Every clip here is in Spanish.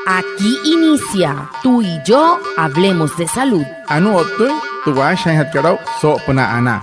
Aquí inicia Tú y yo hablemos de salud. Anu otu tu wa shan hat karau so puna ana.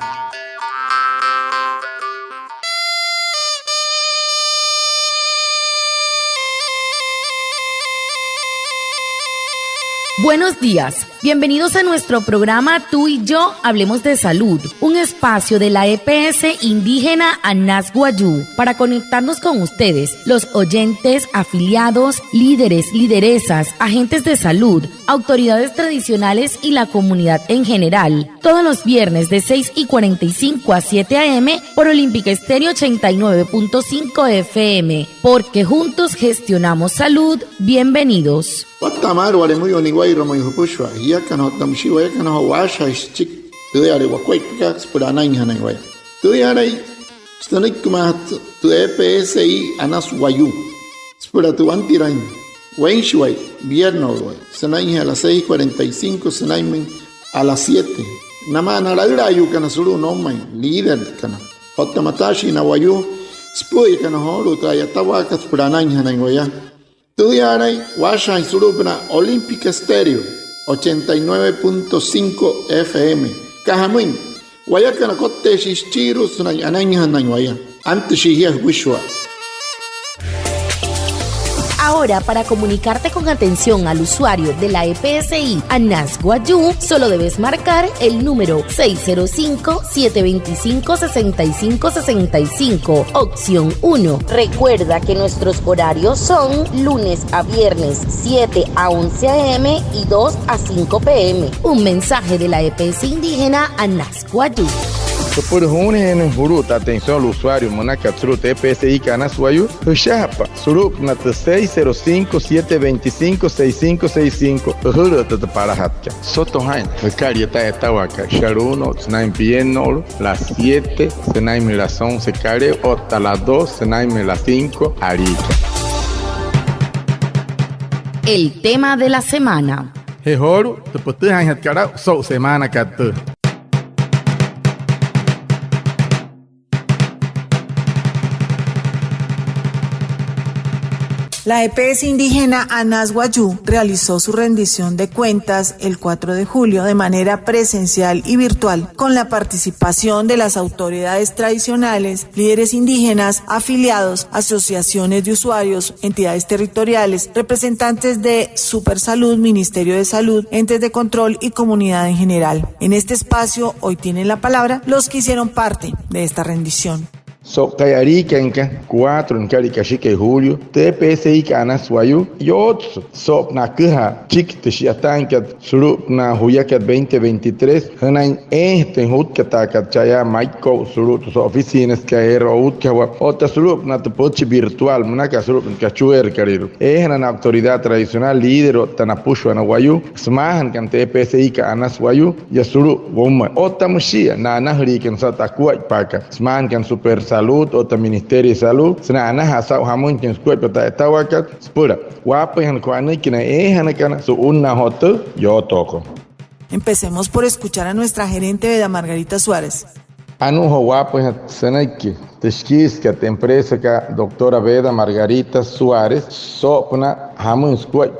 Buenos días, bienvenidos a nuestro programa Tú y yo hablemos de salud, un espacio de la EPS indígena Anas Guayú para conectarnos con ustedes, los oyentes, afiliados, líderes, lideresas, agentes de salud, autoridades tradicionales y la comunidad en general, todos los viernes de 6:45 a 7 a.m. por Olímpica Estéreo 89.5 FM, porque juntos gestionamos salud. Bienvenidos. Watamar wale muy oniguay romoy hupushwa ya kana tamshiwa ya kana washa chik tuyare wakwai pika spurana inhanai tuyare stanik kumat tu EPSI Anas Guayú spura tu antirain wenshwai viernes sanai a las 6:45 sanai a las 7 namana la yu kana suru no mai líder kana hotamatashi na Guayú spui kana holu tayatawa ka spurana inhanai ya Tuyaray, Washa y Surupna, Olímpica Estéreo, 89.5 FM. Cajamuin, Guayacana Cote Shichiru, Sunay Anaña Nañuaya, antes Shihia Wishwa. Ahora, para comunicarte con atención al usuario de la EPSI Anas Guayú, solo debes marcar el número 605-725-6565, opción 1. Recuerda que nuestros horarios son lunes a viernes, 7 a 11 a.m. y 2 a 5 p.m. Un mensaje de la EPS indígena Anas Guayú. Por en Hurut, atención al usuario, Monaca Trut, EPSI Anas Guayú, Ushapa, Surup, Nat 605-725-6565, Hurut de Parajatka, Sotohain, Carieta Etawaka, Sharuno, Snaim Pienol, las 7, Senaim las 11, Care, hasta las 2, Senaim las 5, Arica. El tema de la semana. Hehoru, te putejan hat karau, so semana katu. La EPS indígena Anas Guayú realizó su rendición de cuentas el 4 de julio de manera presencial y virtual con la participación de las autoridades tradicionales, líderes indígenas, afiliados, asociaciones de usuarios, entidades territoriales, representantes de Supersalud, Ministerio de Salud, entes de control y comunidad en general. En este espacio hoy tienen la palabra los que hicieron parte de esta rendición. So Arica en 4 en Caricachique Julio, TPSI Anas Guayú, y otros, so Nakuja, Chic Tishiatanka, Surup na Huyakat 2023, Hanan en Hutkataka, Chaya, Maiko, Surup, sus oficinas que era Utkawa, otra Surup, Natapochi virtual, Munaka Surup, Cachuer, Cariru. Es una autoridad tradicional, líder, Tanapushu, Anaguayú, Smahan, can TPSI Anas Guayú, y Surup, Woma, Otamushia, Nanahri, can Satakuai Paka, Smahan, can Super Salud, otra Ministerio de Salud, Sana Hasau Hamun, quien escucha Tawakat, Spura, Guapa y Hanquana, quien es Hanacana, su una hotel, yo toco. Empecemos por escuchar a nuestra gerente Veda Margarita Suárez. Anujo Guapa y Sanaki, Teshkiska, empresa que doctora Veda Margarita Suárez, Sopna Hamun escucha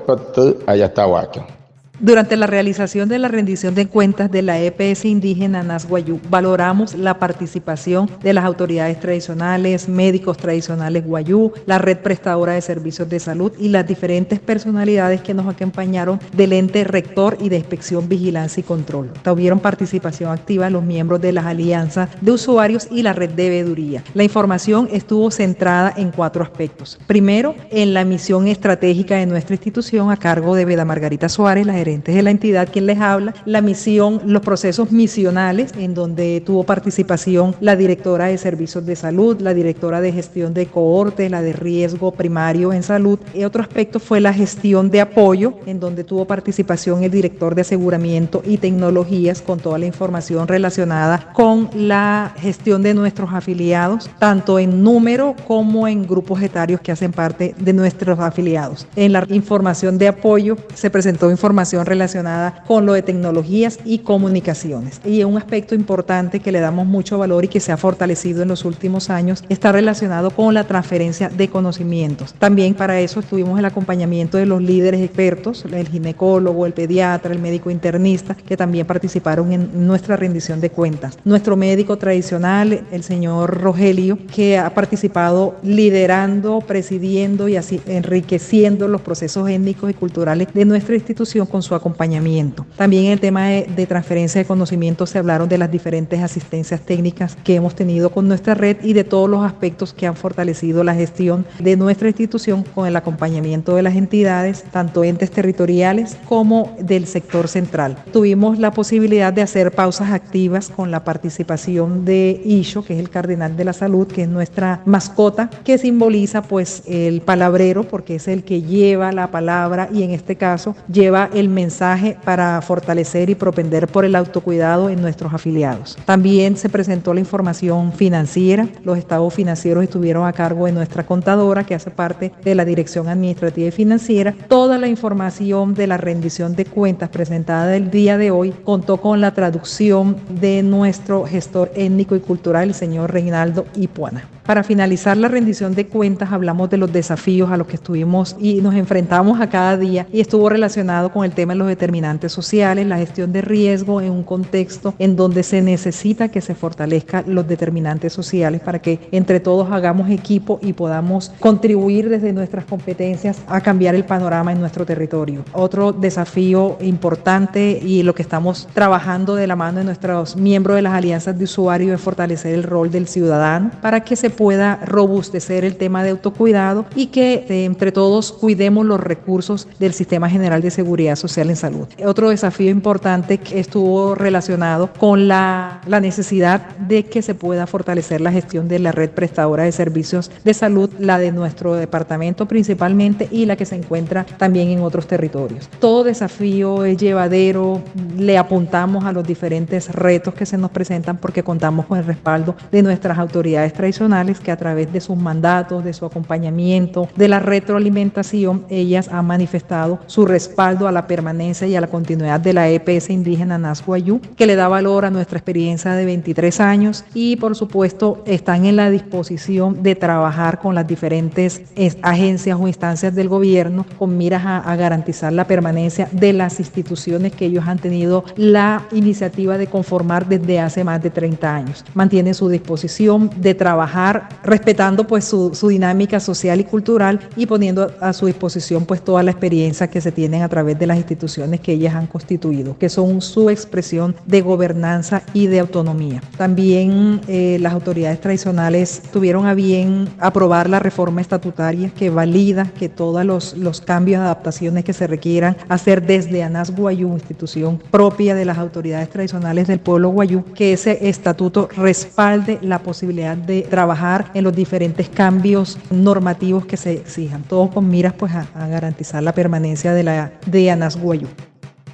Ayatawaka. Durante la realización de la rendición de cuentas de la EPS indígena Anas Guayú, valoramos la participación de las autoridades tradicionales, médicos tradicionales Guayú, la red prestadora de servicios de salud y las diferentes personalidades que nos acompañaron del ente rector y de inspección, vigilancia y control. Tuvieron participación activa los miembros de las alianzas de usuarios y la red de veeduría. La información estuvo centrada en 4 aspectos. Primero, en la misión estratégica de nuestra institución a cargo de Veda Margarita Suárez, la gerentes de la entidad quien les habla, la misión, los procesos misionales en donde tuvo participación la directora de servicios de salud, la directora de gestión de cohortes, la de riesgo primario en salud. Y otro aspecto fue la gestión de apoyo en donde tuvo participación el director de aseguramiento y tecnologías con toda la información relacionada con la gestión de nuestros afiliados, tanto en número como en grupos etarios que hacen parte de nuestros afiliados. En la información de apoyo se presentó información información relacionada con lo de tecnologías y comunicaciones. Y un aspecto importante que le damos mucho valor y que se ha fortalecido en los últimos años está relacionado con la transferencia de conocimientos. También para eso tuvimos el acompañamiento de los líderes expertos, el ginecólogo, el pediatra, el médico internista, que también participaron en nuestra rendición de cuentas. Nuestro médico tradicional, el señor Rogelio, que ha participado liderando, presidiendo y así enriqueciendo los procesos étnicos y culturales de nuestra institución con su acompañamiento. También en el tema de transferencia de conocimientos se hablaron de las diferentes asistencias técnicas que hemos tenido con nuestra red y de todos los aspectos que han fortalecido la gestión de nuestra institución con el acompañamiento de las entidades, tanto entes territoriales como del sector central. Tuvimos la posibilidad de hacer pausas activas con la participación de Isho, que es el cardenal de la salud, que es nuestra mascota, que simboliza pues el palabrero, porque es el que lleva la palabra y en este caso lleva el mensaje para fortalecer y propender por el autocuidado en nuestros afiliados. También se presentó la información financiera. Los estados financieros estuvieron a cargo de nuestra contadora, que hace parte de la Dirección Administrativa y Financiera. Toda la información de la rendición de cuentas presentada el día de hoy contó con la traducción de nuestro gestor étnico y cultural, el señor Reinaldo Ipuana. Para finalizar la rendición de cuentas, hablamos de los desafíos a los que estuvimos y nos enfrentamos a cada día, y estuvo relacionado con el tema de los determinantes sociales, la gestión de riesgo en un contexto en donde se necesita que se fortalezcan los determinantes sociales para que entre todos hagamos equipo y podamos contribuir desde nuestras competencias a cambiar el panorama en nuestro territorio. Otro desafío importante y lo que estamos trabajando de la mano de nuestros miembros de las alianzas de usuarios es fortalecer el rol del ciudadano para que se pueda robustecer el tema de autocuidado y que entre todos cuidemos los recursos del Sistema General de Seguridad Social en Salud. Otro desafío importante que estuvo relacionado con la necesidad de que se pueda fortalecer la gestión de la red prestadora de servicios de salud, la de nuestro departamento principalmente y la que se encuentra también en otros territorios. Todo desafío es llevadero, le apuntamos a los diferentes retos que se nos presentan porque contamos con el respaldo de nuestras autoridades tradicionales, que a través de sus mandatos, de su acompañamiento, de la retroalimentación, ellas han manifestado su respaldo a la permanencia y a la continuidad de la EPS indígena Nasguayú, que le da valor a nuestra experiencia de 23 años y por supuesto están en la disposición de trabajar con las diferentes agencias o instancias del gobierno con miras a garantizar la permanencia de las instituciones que ellos han tenido la iniciativa de conformar desde hace más de 30 años. Mantienen su disposición de trabajar respetando pues su dinámica social y cultural y poniendo a su disposición pues toda la experiencia que se tienen a través de las instituciones que ellas han constituido, que son su expresión de gobernanza y de autonomía. También las autoridades tradicionales tuvieron a bien aprobar la reforma estatutaria que valida que todos los cambios, adaptaciones que se requieran hacer desde Anas Guayú, institución propia de las autoridades tradicionales del pueblo guayú, que ese estatuto respalde la posibilidad de trabajar en los diferentes cambios normativos que se exijan, todo con miras pues a garantizar la permanencia de Anas Guayú.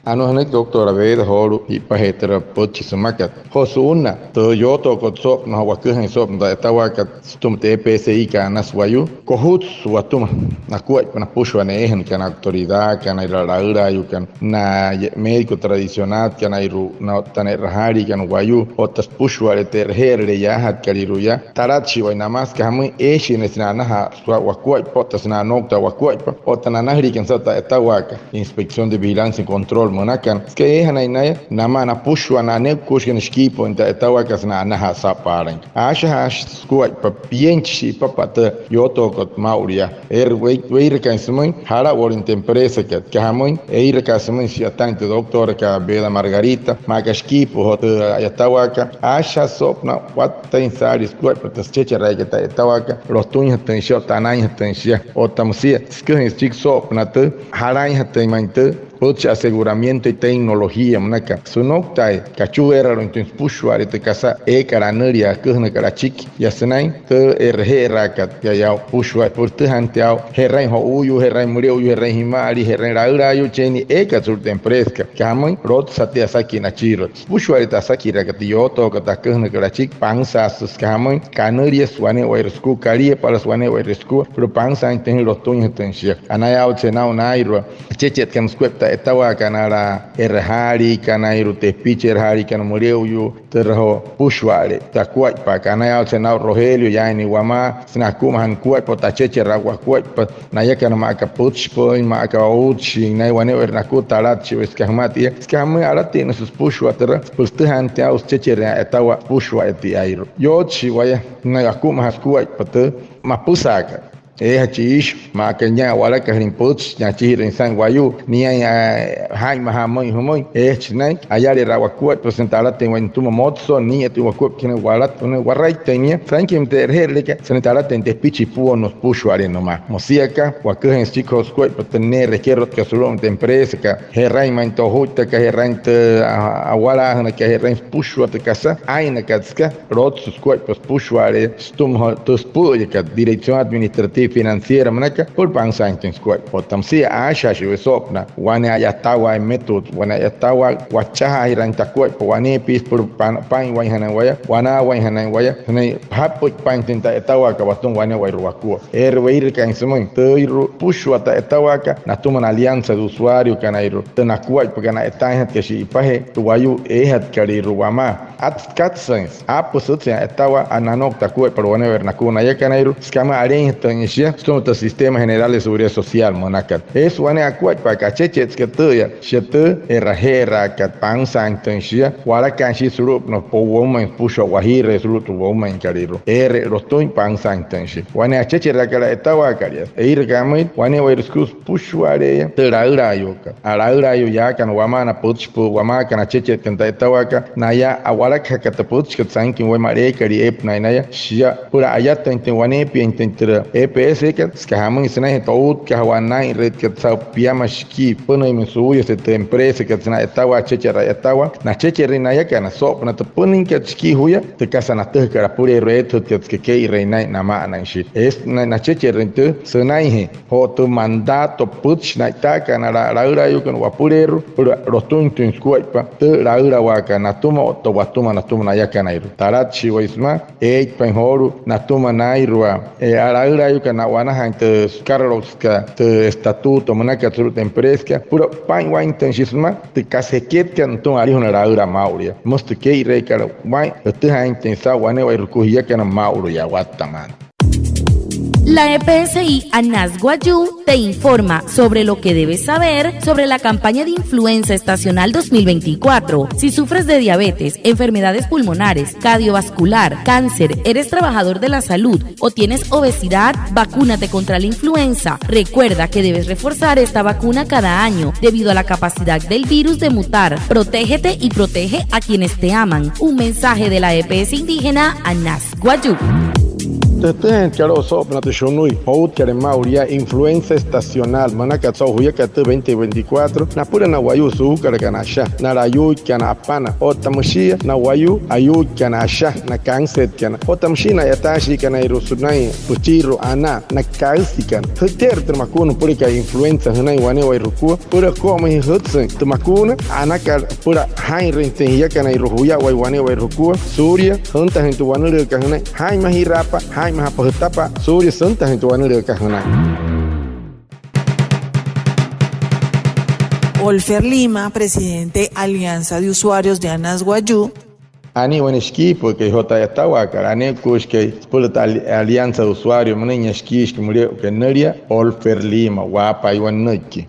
Anuhanek doctora Veda Holu y Pajetera Pochisumakat. Hosuna, Toyoto Kotsop, no Hawakuhan Sop, Tawakat, Stum TPSI, Canaswayu, Kohut, Suatuma, Nakuak, Napushwanehan, can autoridad, can Ira, you can na médico tradicional, can Iru, Tanet Rahari, can Wayu, Otas Pushwa, Terher, Yahat, Kaliruya, Tarachi, Namas, Kamu, Eshin, Nanaha, Swakwak, Potasna, Nokta, Wakwak, Otanahri, can Sata Tawaka, Inspección de Vigilancia y Control. Monakan, que es na namana pushwa na ne kushkin skipo en tawakas na naha saparan. Asha squat pa pienchi papata yoto kot mauria. Weir kansmun hara warint empresa que hamun eir kasmun si atante doctor ka Bela Margarita, makaskipo hot atawaka. Asha sopna wat tensari squat pa checha rega tawaka. Los tuñas tensio tanay tensia o tamsia. Skun stik sopna te haray hatmante. Pocha aseguramiento y tecnología, manaca. Su nocta, cachu era lo intenso pushwari te casa caraneria, que carachik, y asenai, te rakat, ya pushwari, por te hanteao, herrain houyu, herrain murió, herrain himari, herrain raurayu, cheni, surte empresa, kamoi, rot satia saki nachiro. Pushwari tasaki rakatioto, katakun carachik, panza, sus kamoi, caneria, suane, oirescu, caria para suane, oirescu, pero panza, en los tuños tensia. Anayao, chenao, nairo, chechet, que nos cuesta ta estawa kanara erhari kanairu te piche erhari kana moreuyo terho pushwale ta kuai pa kanaya senau Rogelio ya ni wama snaku han kuai po ta cheche ragua kuai pa naya kana ma ka puch po ma ka uchi nai wane ernaku talat chives kahmati skam arati na sus pushwa ter pustahan ta us cheche estawa pushwa eti airo yo chi waya na aku ma kuai pa te mapusaka hachish ma kanya wala ka rimpoch nya chi ren san wayu ni hai mahamoi homoi chnai ayari rawakut presentala tengo en tumo motso ni tu wakut kine wala tune warai tenia frankim ter herleke senetala ten despichi puo nos pusho are no ma mosiaka wakuhen chicos kuat patene requiero que solo de empresa ka herrai man to hota ka herrai awala na ka herrai pusho te casa aina katska rots kuat pusho are stum to spu ka dirección administrativa financiera manaka por pansankin squad potamsi asha shwesopna wane ayatawa method wane ayatawa wachaha iranta kuat wane pis por pan wan hanawaya wana wan hanawaya ne hapo pantinta etawa ka batun wane wa ruaku weir kan sumun toiru pushu ata etawa ka na tuma na alianza de usuario kanairu tena kuat porque etahat que si pahe tuwayu ehat kariru wama at katsens aposutya etawa ananok takuat por wane vernakuna ya kanairu skama aren son los sistemas generales de seguridad social monacat es wane acuat para cacheche que tuya shete errajera cat pansan tensia wala kanshi surup no po woman pusho wahire surup woman kariro rostoin pansan tensi wane acheche rakala etawa karia ir gamit wane wairuskus pusho area teraura yoka araura yo ya kan wamana puchpo wama kan acheche tenta etawa ka naya awala kakat puch kat sankin we mare kari ep naya shia pura ayat tente wane pi intentra EPS que skahamun isna tout que hawana red que sa piama shiki pono imsuyo se empresa que na etawa chechera etawa na chechera na ya kana so na te ponin que shiki huya te casa na te kara pure red que ke reina na ma na shi es na chechera te senai he ho tu mandato puch na ta kana la ura yo con wapurero pero rostun tun skuipa te la ura wa kana tuma to watuma na tuma na ya kana iru tarachi waisma e penhoru na tuma na irua ala ura yo kana wana hante Carlos ka te estatuto manaka te empresa puro pan wa intensisma te kaseket kan ton ari hona raura mauria most ke ire kala wa te ha intensa wane wa rukuhia kana mauria wataman. La EPSI ANAS Guayú te informa sobre lo que debes saber sobre la campaña de influenza estacional 2024. Si sufres de diabetes, enfermedades pulmonares, cardiovascular, cáncer, eres trabajador de la salud o tienes obesidad, vacúnate contra la influenza. Recuerda que debes reforzar esta vacuna cada año debido a la capacidad del virus de mutar. Protégete y protege a quienes te aman. Un mensaje de la EPS indígena ANAS Guayú. Teten karo sopna te shonui out kare mauria influenza estacional manaka tsau huya kate 2024 na pura na wayu su kare kanasha na rayu kana apana otamshia na wayu ayu kana sha na kanset kana otamshina yatashi kana irusunai puchiro ana na kalsikan heter termakun pura ka influenza hanai wane wairuku pura como hutsen termakun ana ka pura hain ya kana iruhuya wai wane wairuku surya hunta hentu wane ka hanai hai mahirapa hai mahapahutapa surya santa hentu wane ka hanai. Olfer Lima, presidente Alianza de Usuarios de ANAS Guayú. Ani waneshki porque jota estawa karane kushke por Alianza de Usuarios maneshki que murió que neria Olfer Lima guapa y waneki.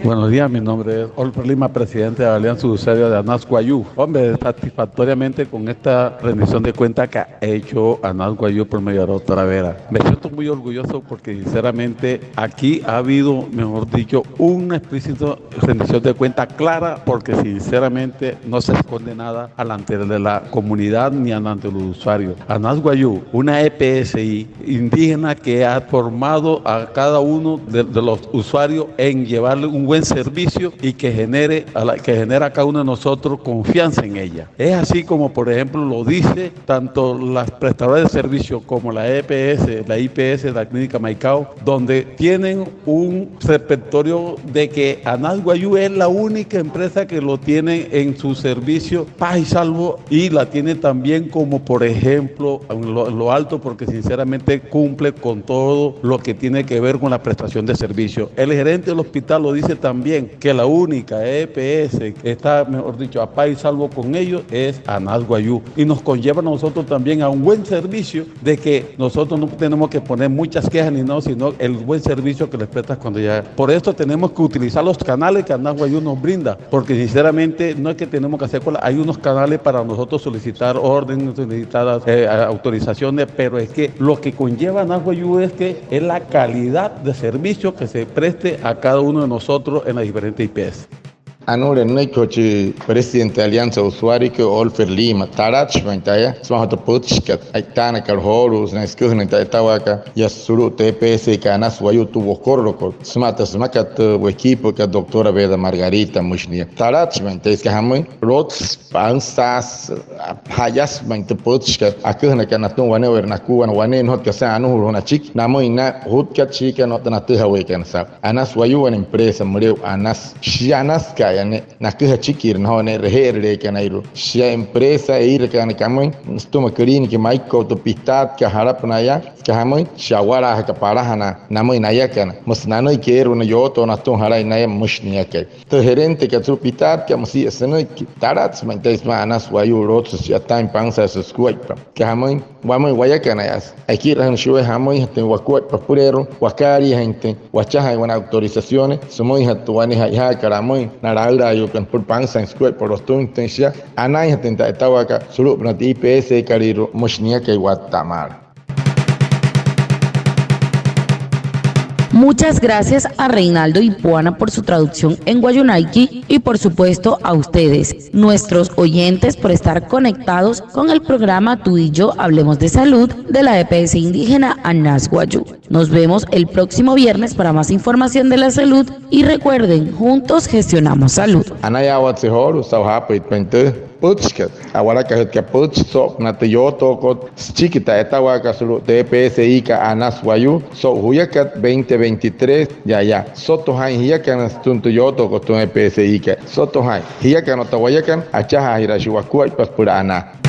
Buenos días, mi nombre es Olfer Lima, presidente de la Alianza de Usuarios de ANAS Guayú. Hombre, satisfactoriamente con esta rendición de cuentas que ha hecho ANAS Guayú por medio de la doctora Vera. Me siento muy orgulloso porque sinceramente aquí ha habido, mejor dicho, una explícita rendición de cuentas clara porque sinceramente no se esconde nada delante de la comunidad ni delante de los usuarios. ANAS Guayú, una EPSI indígena que ha formado a cada uno de los usuarios en llevarle un buen servicio y que genera a cada uno de nosotros confianza en ella. Es así como, por ejemplo, lo dice tanto las prestadoras de servicio como la EPS, la IPS de la Clínica Maicao, donde tienen un repertorio de que ANAS Guayú es la única empresa que lo tiene en su servicio paz y salvo y la tiene también como, por ejemplo, en lo alto porque sinceramente cumple con todo lo que tiene que ver con la prestación de servicio. El gerente del hospital lo dice dice también que la única EPS que está, mejor dicho, a paz y salvo con ellos es ANAS Guayú. Y nos conlleva a nosotros también a un buen servicio de que nosotros no tenemos que poner muchas quejas ni no, sino el buen servicio que les prestas cuando ya. Por esto tenemos que utilizar los canales que ANAS Guayú nos brinda, porque sinceramente no es que tenemos que hacer cola, hay unos canales para nosotros solicitar órdenes, solicitar autorizaciones, pero es que lo que conlleva ANAS Guayú es que es la calidad de servicio que se preste a cada uno de nosotros en las diferentes IPS. Anure Nekochi, presidente de Alianza Usuario, que Olfer Lima, Tarach, Ventaya, Smahoto Putskat, Aitana, Carhorus, Neskuhn, Taitawaka, Yasuru, TPS, Canas, Wayu, tuvo Corroco, Smata, Smakat, equipo, que doctora Veda Margarita, Mushnia, Tarach, Ventais, Kahamoy, Rots, Pansas, Hayas, Vente Putskat, Akuna, Kanatun, Wanever, Nakuan, Wane, not Kasanu, Ronachik, Namoina, Hutkat, Chica, not the Natiha Wakensa, Anas Wayu, an empresa, Muriel, Anas, Shianas, Kaya. Na kuha chikir na hone rehere que nairo sia empresa ir que na kamoi stoma clínica que maiko to pistat que harap na ya que hamoi shawara ka parahana na moi na ya kana musnano quero na yoto na ton harai na mushnia que to gerente que tu pistat que musi seno tarat mantais manas wayu rotos ya time pansa su squat que hamoi vamos guaya kana ya aquí ran shue hamoi te wakuat papurero wakari gente wachaha wana autorizaciones somoi hatuani ha karamoi na yo kan por pansa en square por los tuntencia anai hatenta estaba acá solo para IPS cariro moshnia que guatamar. Muchas gracias a Reinaldo y Puana por su traducción en Guayunaiki y por supuesto a ustedes, nuestros oyentes, por estar conectados con el programa Tú y Yo Hablemos de Salud de la EPS indígena ANAS Guayú. Nos vemos el próximo viernes para más información de la salud y recuerden, juntos gestionamos salud. Anaya watsehor usawhapa itpente Putskat, ahora que Putso, Natayoto, Chiquita, Etahuaca, TPSI, ANAS Guayú, so Huyacat 2023, ya, Soto Hain, Hiakan, Stuntuyoto, Costum EPSI, Soto Hain, Hiakan, Otahuayakan, Achaja, Hirashuacuay, Paspurana.